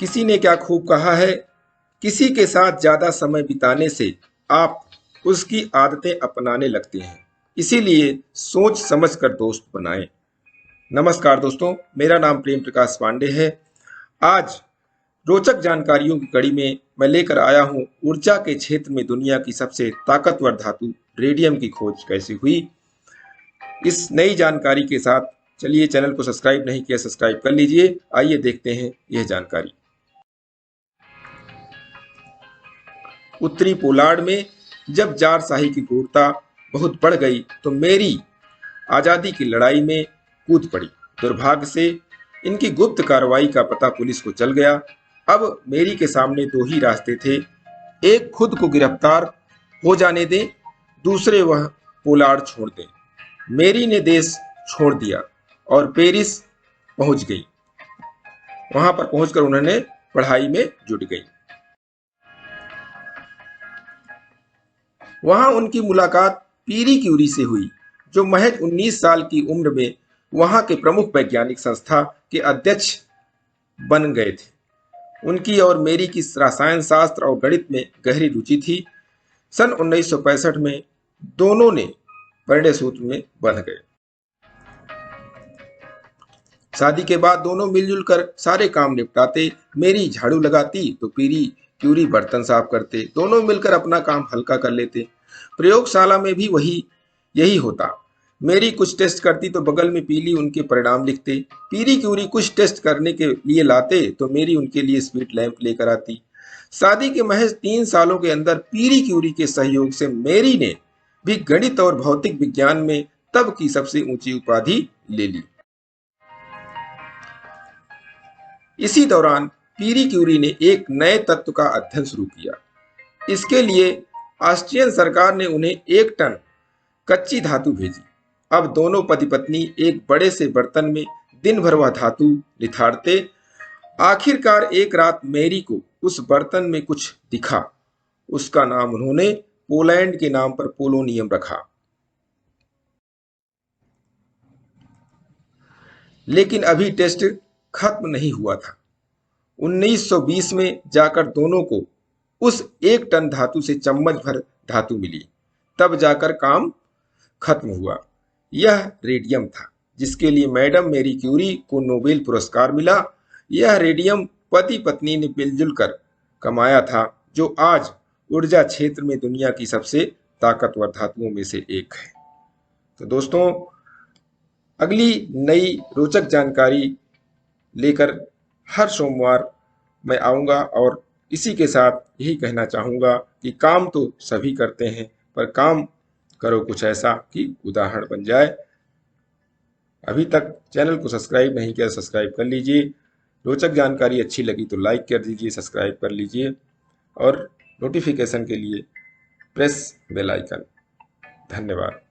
किसी ने क्या खूब कहा है, किसी के साथ ज्यादा समय बिताने से आप उसकी आदतें अपनाने लगते हैं। इसीलिए सोच समझ कर दोस्त बनाएं। नमस्कार दोस्तों, मेरा नाम प्रेम प्रकाश पांडे है। आज रोचक जानकारियों की कड़ी में मैं लेकर आया हूं ऊर्जा के क्षेत्र में दुनिया की सबसे ताकतवर धातु रेडियम की खोज कैसे हुई। इस नई जानकारी के साथ चलिए, चैनल को सब्सक्राइब नहीं किया सब्सक्राइब कर लीजिए। आइए देखते हैं यह जानकारी। उत्तरी पोलार्ड में जब जारशाही की क्रूरता बहुत बढ़ गई तो मेरी आजादी की लड़ाई में कूद पड़ी। दुर्भाग्य से इनकी गुप्त कार्रवाई का पता पुलिस को चल गया। अब मेरी के सामने दो ही रास्ते थे, एक खुद को गिरफ्तार हो जाने दें, दूसरे वह पोलार्ड छोड़ दें। मेरी ने देश छोड़ दिया और पेरिस पहुंच गई। वहां पर पहुंचकर उन्होंने पढ़ाई में जुट गई। वहां उनकी मुलाकात पीरी क्यूरी से हुई, जो महज 19 साल की उम्र में वहां के प्रमुख वैज्ञानिक संस्था के अध्यक्ष बन गए थे। उनकी और मेरी की रसायन शास्त्र और गणित में गहरी रुचि थी। सन 1965 में दोनों ने परिणय सूत्र में बंध गए। शादी के बाद दोनों मिलजुल कर सारे काम निपटाते। मेरी झाड़ू लगाती तो पीरी क्यूरी बर्तन साफ करते। दोनों मिलकर अपना काम हल्का कर लेते। प्रयोगशाला में भी यही होता। मेरी कुछ टेस्ट करती तो बगल में पीली उनके परिणाम लिखते। पीरी क्यूरी कुछ टेस्ट करने के लिए लाते तो मेरी उनके लिए स्पीड लैंप लेकर आती। शादी के महज 3 सालों के अंदर पीरी क्यूरी के सहयोग से मेरी ने भी गणित और भौतिक विज्ञान में तब की सबसे ऊंची उपाधि ले ली। इसी दौरान पीरी क्यूरी ने एक नए तत्व का अध्ययन शुरू किया। इसके लिए ऑस्ट्रियन सरकार ने उन्हें 1 टन कच्ची धातु भेजी। अब दोनों पति पत्नी एक बड़े से बर्तन में दिन भर वह धातु निथारते। आखिरकार एक रात मेरी को उस बर्तन में कुछ दिखा। उसका नाम उन्होंने पोलैंड के नाम पर पोलोनियम रखा। लेकिन अभी टेस्ट खत्म नहीं हुआ था। 1920 में जाकर दोनों को उस 1 टन धातु से चम्मच भर धातु मिली। तब जाकर काम खत्म हुआ। यह रेडियम था, जिसके लिए मैडम मेरी क्यूरी को नोबेल पुरस्कार मिला। यह रेडियम पति पत्नी ने मिलजुल कर कमाया था, जो आज ऊर्जा क्षेत्र में दुनिया की सबसे ताकतवर धातुओं में से एक है। तो दोस्तों, अगली नई रोचक जानकारी लेकर हर सोमवार मैं आऊंगा और इसी के साथ यही कहना चाहूंगा कि काम तो सभी करते हैं, पर काम करो कुछ ऐसा कि उदाहरण बन जाए। अभी तक चैनल को सब्सक्राइब नहीं किया सब्सक्राइब कर लीजिए। रोचक जानकारी अच्छी लगी तो लाइक कर दीजिए, सब्सक्राइब कर लीजिए और नोटिफिकेशन के लिए प्रेस बेल आइकन। धन्यवाद।